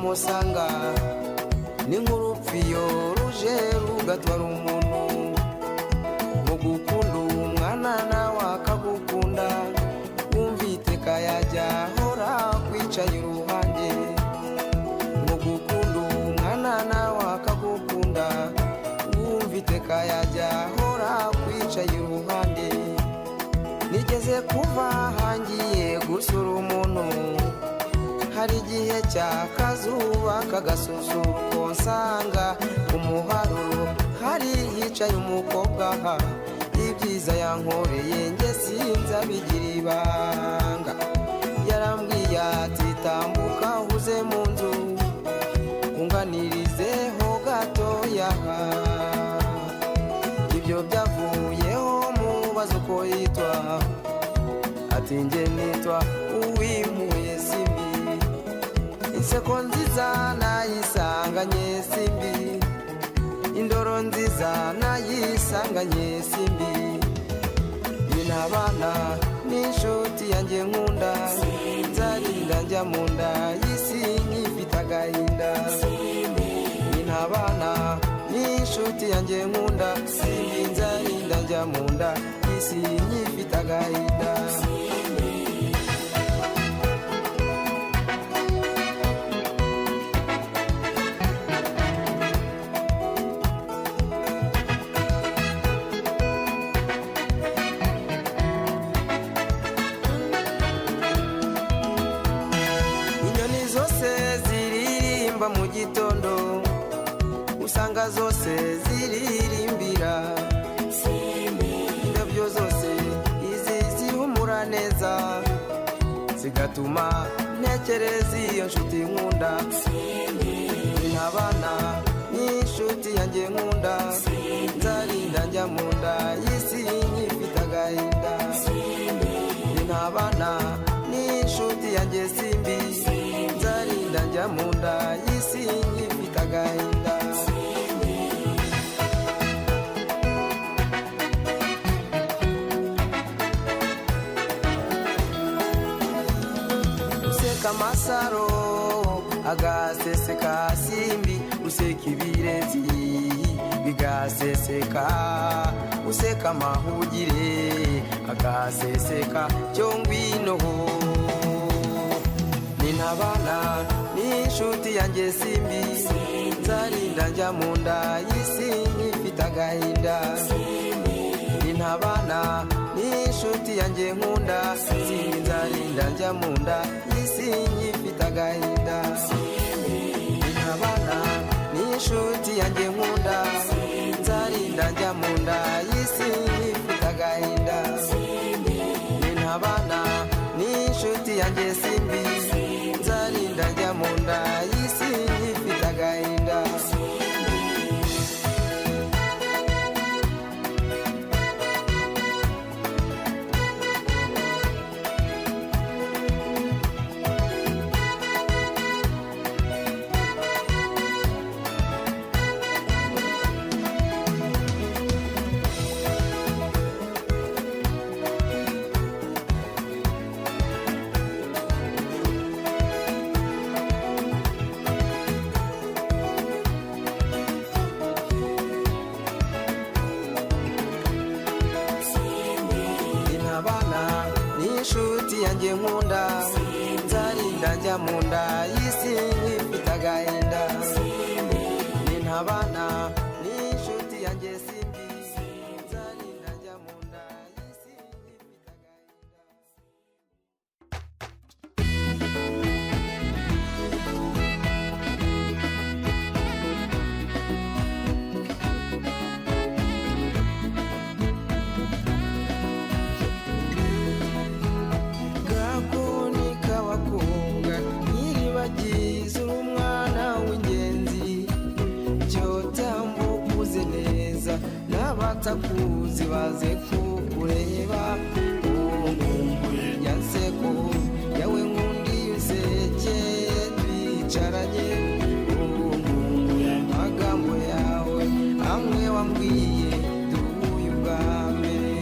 musanga ni nk'urupfiyo ruje rugatwara umuntu. Mu gukunda umwana nawe akagukunda, wumva iteka yajya ahora kwicaye iruhande. Mu gukunda umwana nawe akagukunda, wumva iteka yajya ahora kwicaye iruhande. Nigeze kuva hangiye gusura umuntu, hari igihe cy'akazuba kagasusuruko nsanga umuharuro hari hicaye umukobwa. Ibyiza yankoreye nge sinzabigira ibanga. Yarambwiye ati tambuka uze mu nzu unganirizeho gatoya. Ibyo byavuyeho mubaza uko yitwa, ati nge nitwa Uwimpuhwe Simbi. Inseko nziza nayisanganye Simbi, indoro nziza nayisanganye Simbi. Binabana n'inshuti yanjye nkunda, nzarinda njya mu nda y'isi nkifite agahinda. Binabana n'inshuti yanjye nkunda, Simbi nzarinda njya mu nda y'isi nkifite agahinda. Mu gitondo usanga zose ziririmbira Simbi. Indabyo zose izi zihumura neza, zigatuma ntekereza iyo nshuti nkunda. Binabana n'inshuti yanjye nkunda, nzarinda njya mu nda y'isi nkifite agahinda. Binabana n'inshuti yanjye Simbi, nzarinda njya mu nda y'isi nkifite agahinda. Useka amasaro agaseseka Simbi, useka ibirezi bigaseseka, useka amahugire agaseseka. Cyo ngwino Ninabana n'inshuti yanjye Simbi, nzarinda njya mu nda y'isi nkifite agahinda. Ninabana n'inshuti yanjye nkunda, Simbi nzarinda njya mu nda y'isi nkifite agahinda. Ninabana n'inshuti yanjye nkunda, nzarinda njya mu nda y'isi nkifite agahinda. Ninabana n'inshuti yanjye Simbi, nzarinda njya mu nda y'isi nkifite agahinda. Inshuti yanjye nkunda, nzarinda njya mu nda y'isi nkifite agahinda. Ninabana n'inshuti yanjye Simbi, nzarinda njya mu nda y'isi nkifite abatakuzi baze kukureba. Ya nseko yawe nkundi useke twicaranye, amagambo yawe amwe wambwiye duhuye ubwa mbere.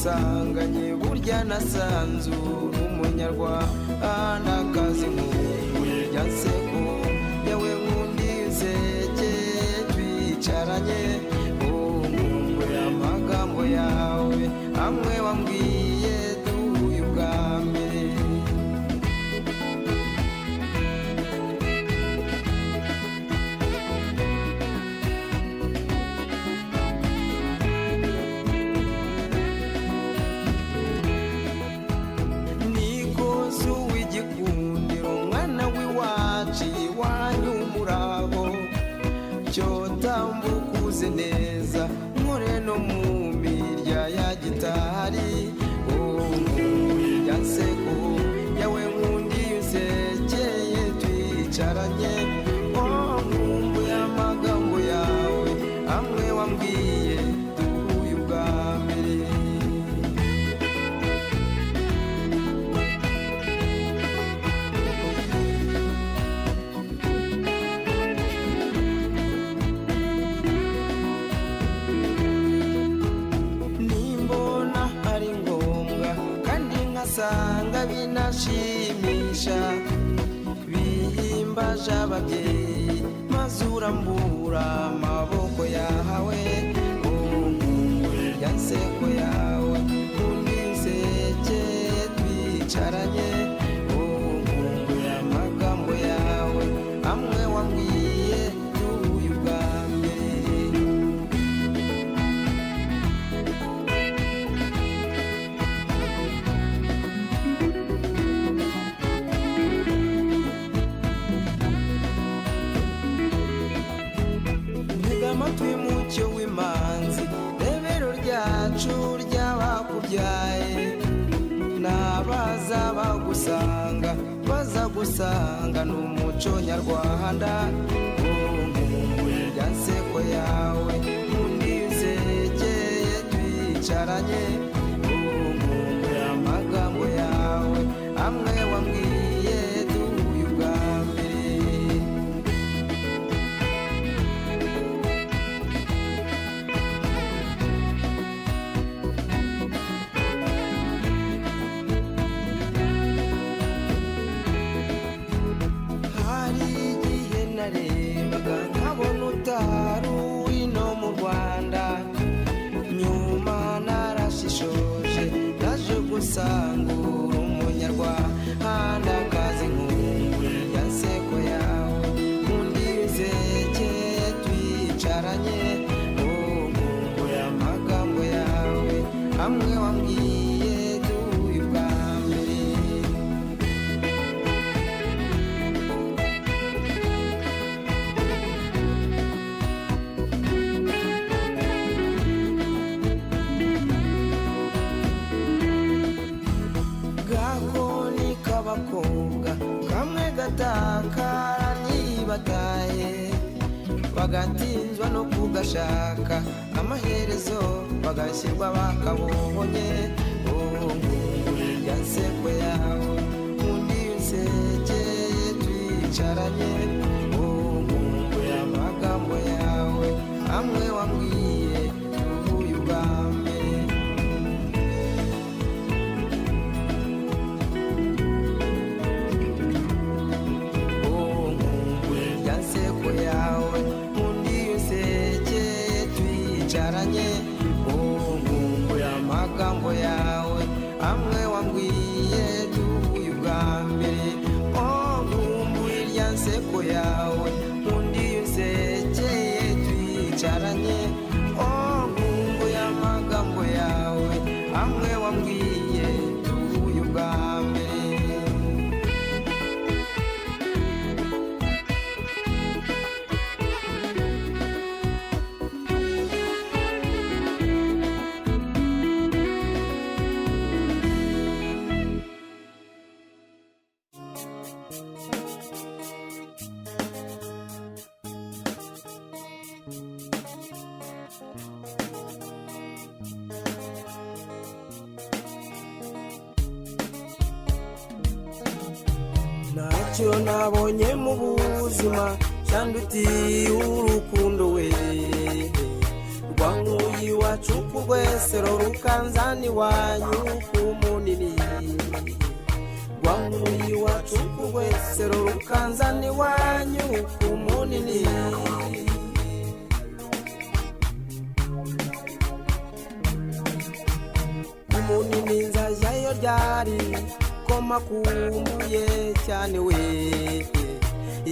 ngusanganye burya nasanzura umunyarwandakazi nkumbuye rya nseko yawe nkundi nseke twicaranye nkumbuye amagambo yawe amwe wambwiye duhuye ubwa mbere. Tambukuze neza nkore no mu mirya ya gitari ya nseko yawe nkundi usekeye twicaranye nkumbuye amagambo yawe amwe wambwiye duhuye ubwa mbere. Sanga binashimisha bihimbaje ababyeyi mazurambura amaboko yawe nkumbuye rya nseko yawe nkundi nseke twicaranye nkumbuye amagambo yawe amwe wambwiye duhuye ubwa mbere. Amatwi mucyo w'imanzi rebero ryacu ry'abakubyaye n'abaza bagusanga baza gusanga n'umuco nyarwanda nkumbuye rya nseko yawe nkundi nsegeye twicaranye nkumbuye amagambo yawe amwe wambwiye duhuye ubwa mbere. Narebaga nkabona utari uwino mu Rwanda nyuma narashishoje naje gusangura umunyarwandakazi nkumbuye rya nseko yawe nkundi nseke twicaranye nkumbuye amagambo yawe amwe wambwiye duhuye ubwa mbere. Abakobwa kamwe gatakara ntibatahe bagatinzwa no kugashaka amaherezo bagashyirwa bakabonye nkumbuye rya nseko yawe nkundi nsegeye twicaranye nkumbuye amagambo yawe amwe wambwiye duhuye ubwa mbere. Yawe nkundi usekeye twicaranye nkumbuye amagambo yawe amwe wambwiye duhuye ubwa mbere. Nkumbuye rya nseko yawe nkundi usekeye twicaranye nkumbuye amagambo yawe amwe wambwiye duhuye ubwa mbere. ntacyo nabonye mu buzima cyandutiye urukundo we rwankuye iwacu ku rwesero rukanzani wanyu ku munini rwankuye iwacu ku rwesero rukanzani wanyu ku munini ku munini nzajyayo ryari ko makumbuye cyane we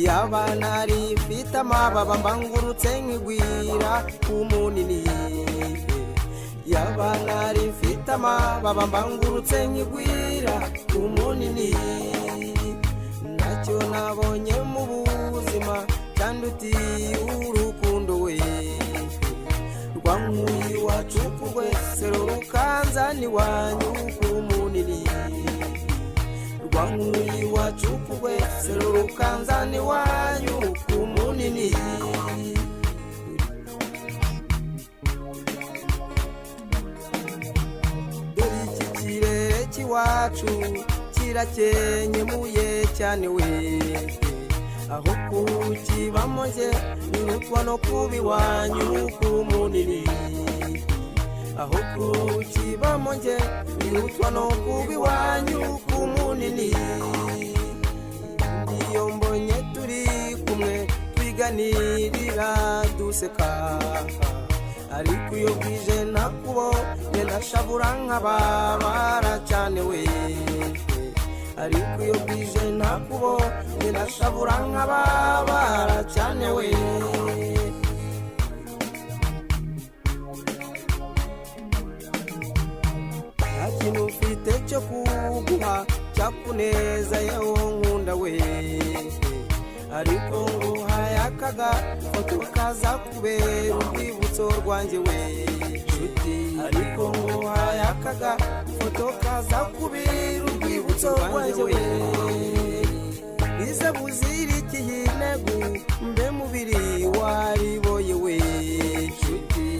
yaba narifite amababa mbangurutse nkigwira ku munini yaba narifite amababa mbangurutse nkigwira ku munini ntacyo nabonye mu buzima cyandutiye urukundo we rwankuye iwacu ku rwesero rukanzani wanyu ku munini rwankuye iwacu ku rwesero rukanzani wanyu ku munini dore iki kirere cy'iwacu kirakenyemuye cyane we aho kukibamo nge nirutwa no kuba iwanyu ku munini aho kukibamo nge nirutwa no kuba iwanyu ku munini iyo mbonye turi kumwe twiganirira duseka ariko iyo bwije nakubonye ndashavura nkababara cyane we ariko iyo bwije nakubonye ndashavura nkababara cyane we nta kintu ufite cyo kuguha cyakuneza yewe nkunda we ariko nguhaye akagafoto kaza kubera urwibutso rwanjye we ariko nguhaye akagafoto kaza kubera urwibutso rwanjye we bize buzirikiye intego mbe mubiri wariboye we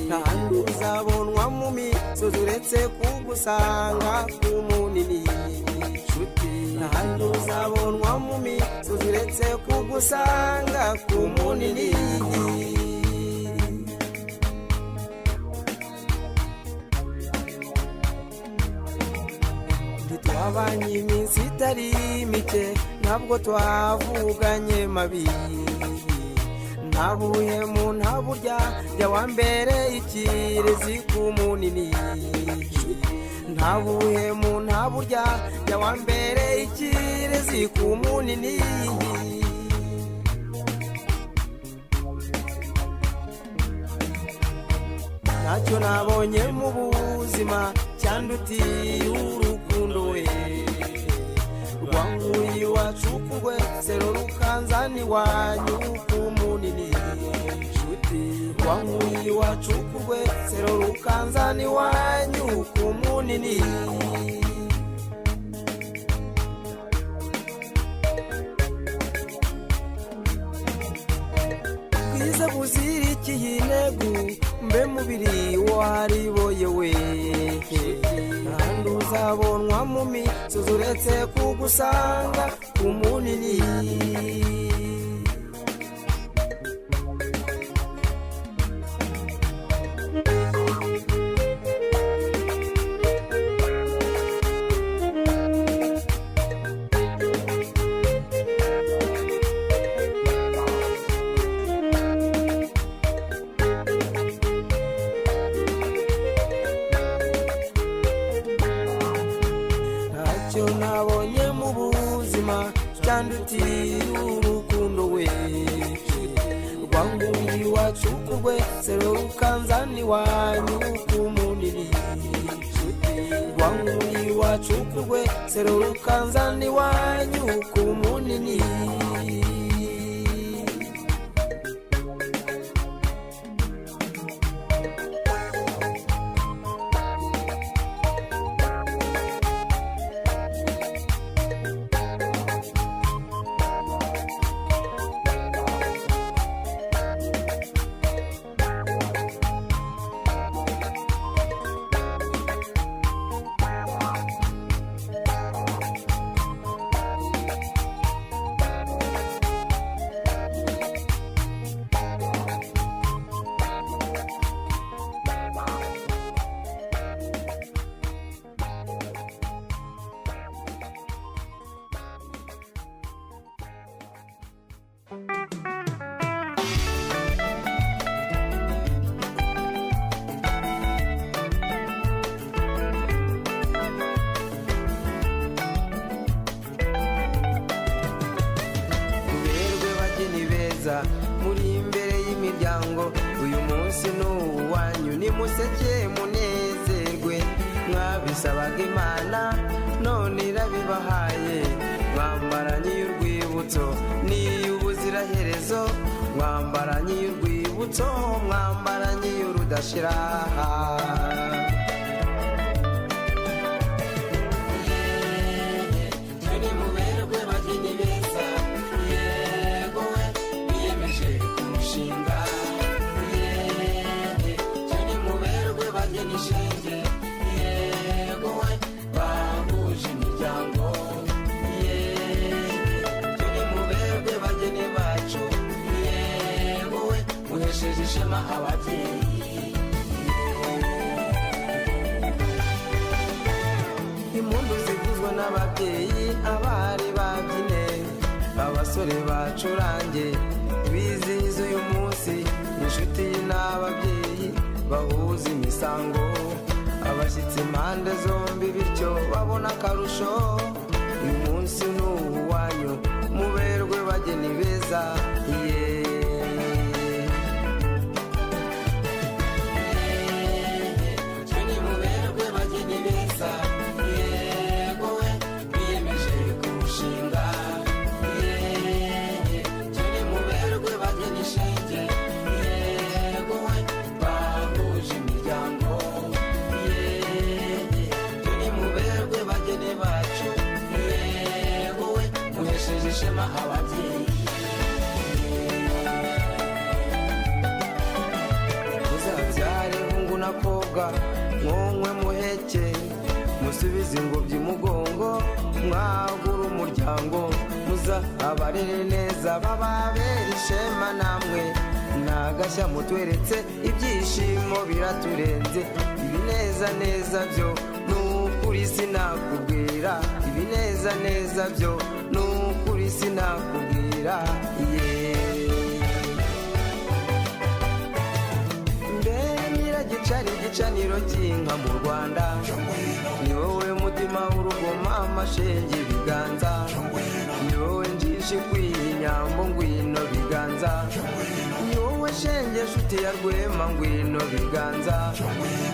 ntahandi uzabonwa mu misozi uretse kugusanga ku munini ntahandi uzabonwa mu misozi uretse kugusanga ku munini ntitwabanye iminsi itari mike ntabwo twavuganye mabi nta buhemu nta burya jya wambereye ikirezi ku munini nta buhemu nta burya jya wambereye ikirezi ku munini ntacyo nabonye mu buzima cyandutiye urukundo we rwankuye iwacu ku rwesero rukanzani wanyu ku munini rwankuye iwacu ku rwesero rukanzani wanyu ku munini bwiza buzirikiye intego mbe mubiri wariboye we ntahandi uzabonwa mu misozi uretse kugusanga ku munini ntacyo nabonye mu buzima cyandutiye urukundo we rwankuye iwacu ku rwesero rukanzani wanyu ku munini rwankuye iwacu ku rwesero rukanzani wanyu ku munini museke munezerwe, mwabisabaga Imana none irabibahaye, mwambaranye y'urwibutso n'iy'ubuziraherezo, mwambaranye y'urwibutso, mwambaranye y'urudashira. Ishema ababyeyi, impundu zivuzwa n'ababyeyi, abari babyine, abasore bacurange, bizihiza uyu munsi, inshuti n'ababyeyi bahuza imisango, abashyitsi impande zombi bityo babona akarusho. Uyu munsi ni uwanyu, muberwe bageni beza. ishema ababyeyi, muzabyare hungu na kobwa, mwonkwe muheke, musubize ingobyi mugongo, mwagura umuryango, muza abarere neza, bababera ishema namwe, nagashya mutweretse, ibyishimo biraturenze, ibineza neza byo nukuri sinakubwira, ibineza neza byo nukuri sinakubwira. Mbere nyiragicari igicaniro cy'inka mu Rwanda, ni wowe mutima w'urugoma, amashenge biganza, ni wowe njishe ikwiye inyambo, ngwino biganza, ni wowe shenge nshuti ya Rwema, ngwino biganza,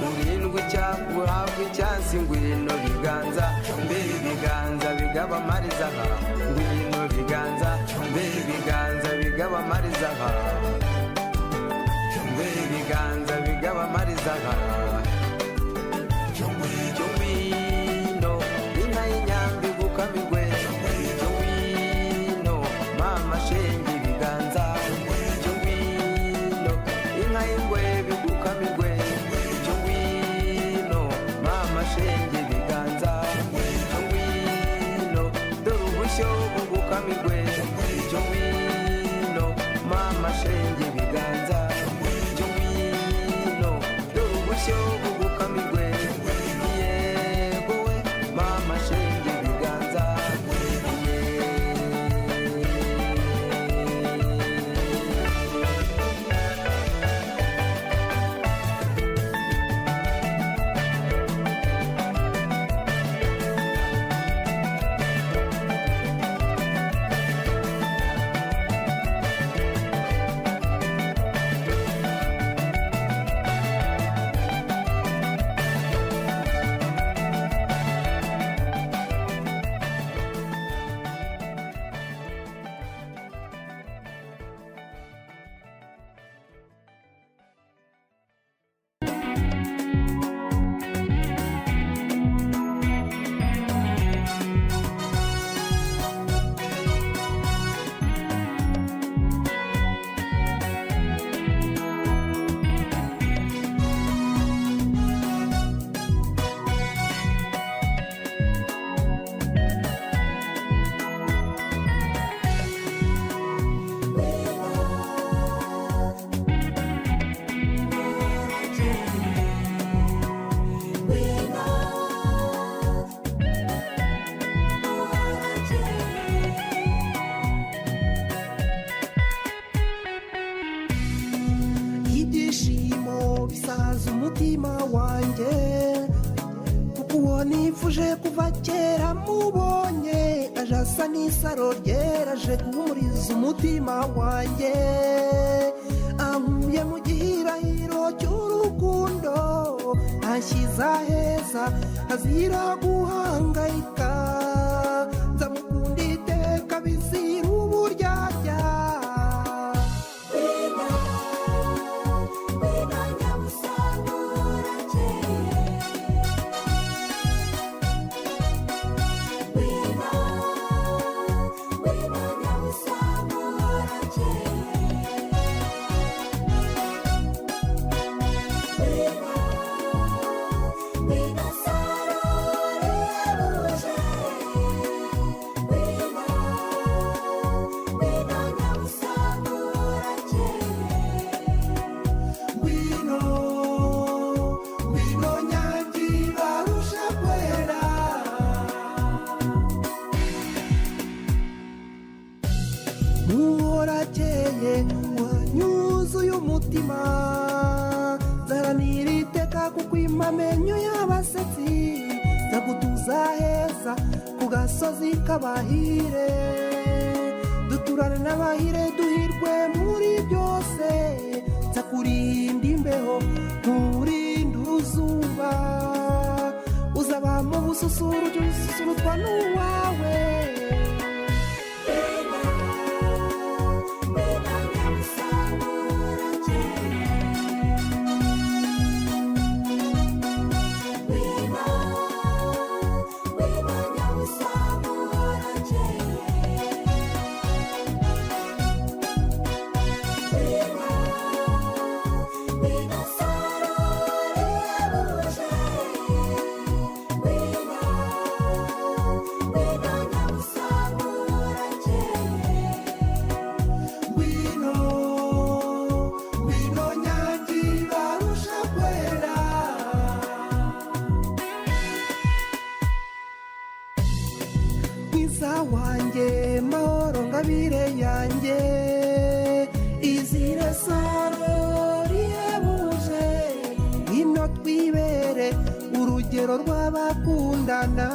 urindwi cyakuhabwa icyansi, ngwino biganza, mbere biganza bigaba marizaha, ngwino biganza, mbere biganza bigaba marizaha, mbere biganza bigaba marizaha. Jowino inka y'inyambi gukamirwe, Jowino mama shenge biganza, Jowino inka y'ingwe bigukamirwe, Jowino mama shenge biganza, Jowino dore ubushyo bugukamirwe, Jowino mama shenge biganza, Jowino dore ubushyo bugukamirwe, yego we mama shenge biganza. ibyishimo bisaza umutima wanjye, kuko uwo nifuje kuva kera mubonye, aje asa n'isaro ryera, aje guhumuriza umutima wanjye, ankuye mu gihirahiro cy'urukundo, wanshyize aheza hazira guhangayika nzamukunda iteka bizira uburyarya muhorakeye wanyuzuye umutima zaranira iteka kuko impamenyo y'abasetsi zagutuza heza ku gasozi k'abahire duturane n'abahire duhirwe muri byose nzakurinda imbeho nkurinda uruzuba uzaba mu bususuru ujye ususurutwa n'uwawe wanjye mahoro ngabire yanjye izira saro rihebuje ino twibere urugero rw'abakundana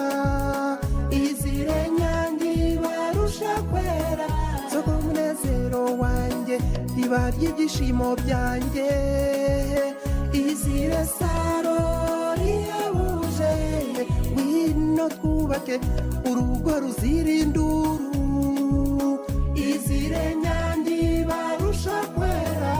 izire nyange barusha kwera soko munezero wanjye riba ry'ibyishimo byanjye izire saro rihebuje wino twubake urugo ruzira induru izire nyange barusha kwera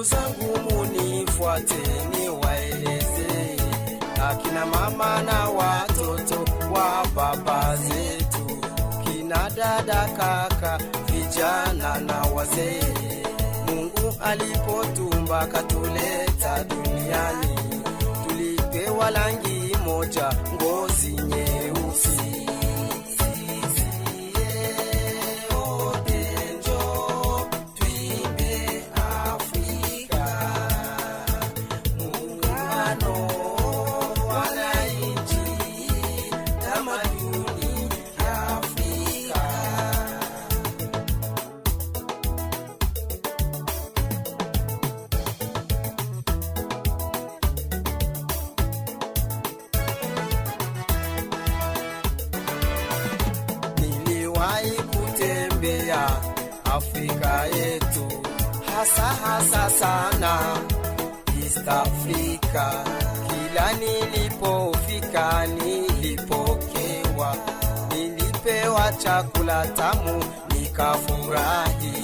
zangu munifuate niwaeleze akina mama na watoto wa baba zetu, kina dada, kaka, vijana na wazee. Mungu alipotumba katuleta duniani, tulipewa rangi moja, ngozi nyeusi. Afrika yetu hasa sana East Africa. Kila nilipofika nilipokewa, nilipewa chakula tamu nikafurahi.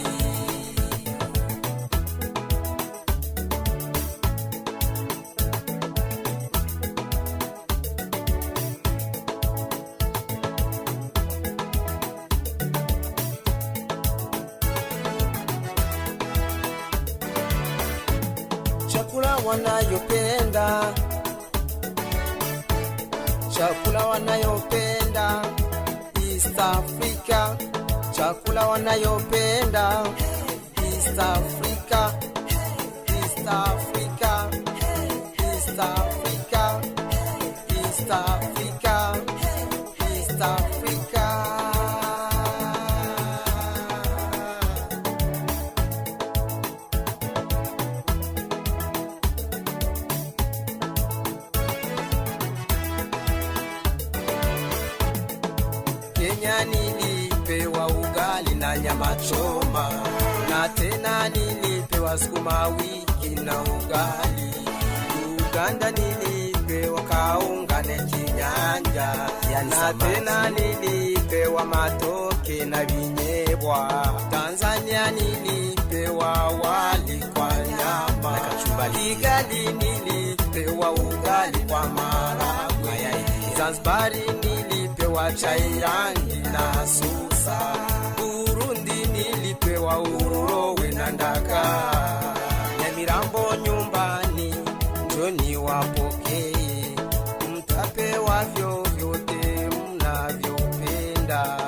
wanayopenda, chakula wanayopenda East Africa, chakula wanayopenda East Africa, East Africa, East Africa, East Africa, East Africa. Kenya nilipewa ugali na nyama choma, na tena nilipewa sukuma wiki na ugali. Uganda nilipewa kaunga na kinyanja, na tena nilipewa matoke na vinyebwa. Tanzania nilipewa wali kwa nyama na kachumbari. Kigali nilipewa ugali kwa maharagwe. Zanzibari nilipewa chai rangi na susa. Burundi nilipewa urowe na ndaga. Nyamirambo nyumbani njoni wapokee, mtapewa vyovyote mnavyopenda.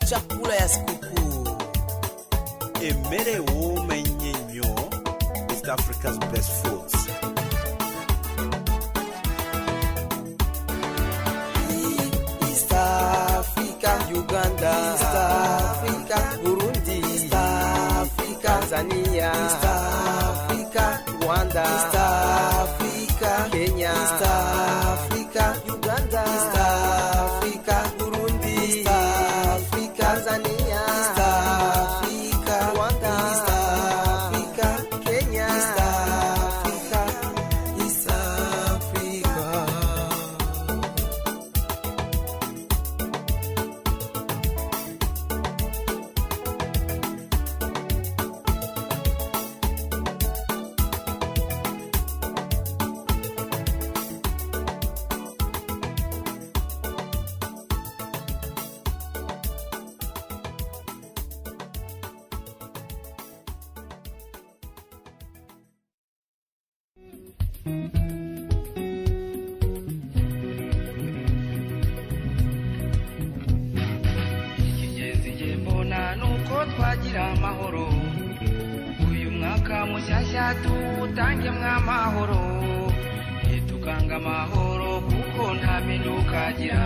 Chakula ya sikukuu. Emere womenye nnyo East Africa's best foods. East Africa, Uganda, East Africa, Burundi, East Africa, Tanzania, East Africa, Rwanda, East Africa, Kenya, East Africa, Uganda, East Africa, Burundi, East Africa, Tanzania, East Africa, Rwanda, East Africa, Kenya, East Africa, East Africa. Ikigezi mbona nuko twagira amahoro, uyu mwaka mushyashya tuwutange mw'amahoro, ntitukanga amahoro kuko nta mpinduka agira.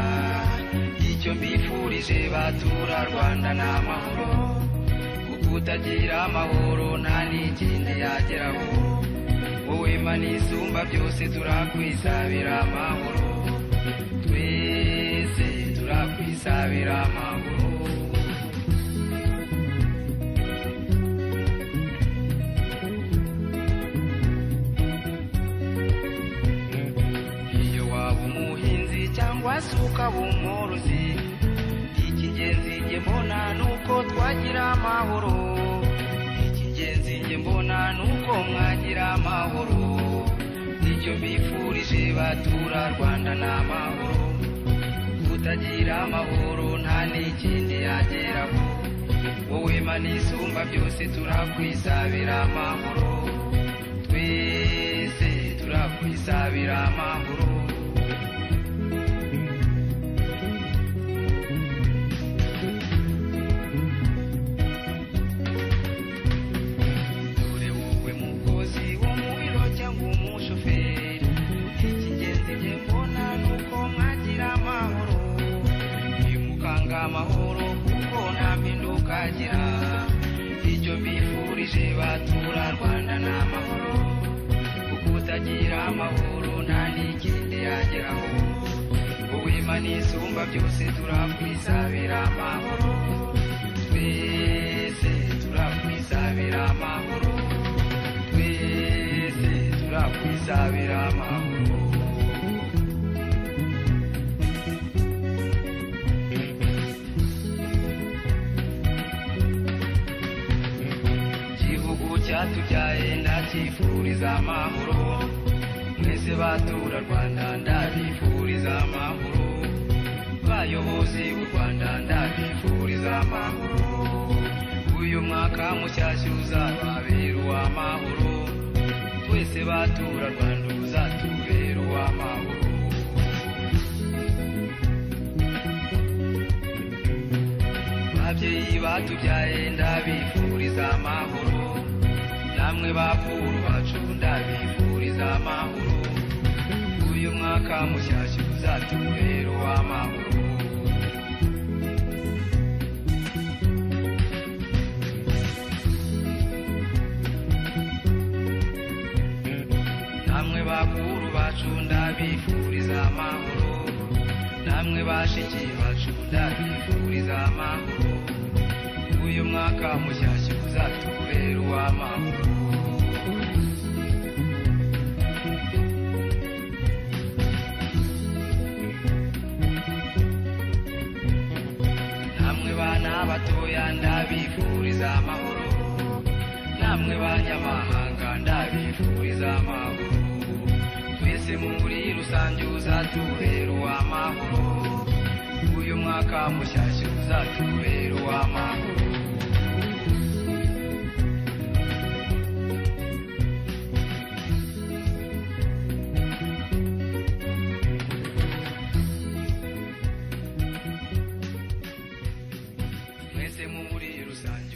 Icyo mbifurije batura Rwanda ni amahoro, kuko utagira amahoro nta n'ikindi yageraho. Wowe Mana isumba byose turakwisabira amahoro, twese turakwisabira amahoro. Iyo waba umuhinzi cyangwa se ukaba umworozi, icy'ingenzi njye mbona nuko twagira amahoro. Icy'ingenzi njye mbona nuko mwagira amahoro, nicyo mbifurije batura Rwanda ni amahoro, utagira amahoro nta n'ikindi yageraho. Wowe Mana isumba byose turakwisabira amahoro, twese turakwisabira amahoro. Dore wowe mukozi wo mu biro cyangwa umushoferi, icy'ingenzi njye mbona nuko mwagira amahoro, ntimukanga amahoro kuko nta mpinduka agira. Icyo mbifurije batura Rwanda ni amahoro, kuko utagira amahoro nta n'ikindi yageraho. Wowe Mana isumba byose turakwisabira amahoro, twese turakwisabira amahoro, twese turakwisabira amahoro. cyatubyaye ndacyifuriza amahoro mwese batura Rwanda ndabifuriza amahoro bayobozi b'u Rwanda ndabifuriza amahoro uyu mwaka mushyashya uzababera uw'amahoro twese batura Rwanda uzatubera uw'amahoro babyeyi batubyaye ndabifuriza amahoro namwe bakuru bacu ndabifuriza amahoro uyu mwaka mushyashya uzatubera uw'amahoro namwe bakuru bacu ndabifuriza amahoro namwe bashiki bacu ndabifuriza amahoro uyu mwaka mushyashya uzatubera uw'amahoro namwe bana batoya ndabifuriza amahoro namwe banyamahanga ndabifuriza amahoro twese muri rusange uzatubera uw'amahoro uyu mwaka mushyashya uzatubera uw'amahoro mwese muri rusange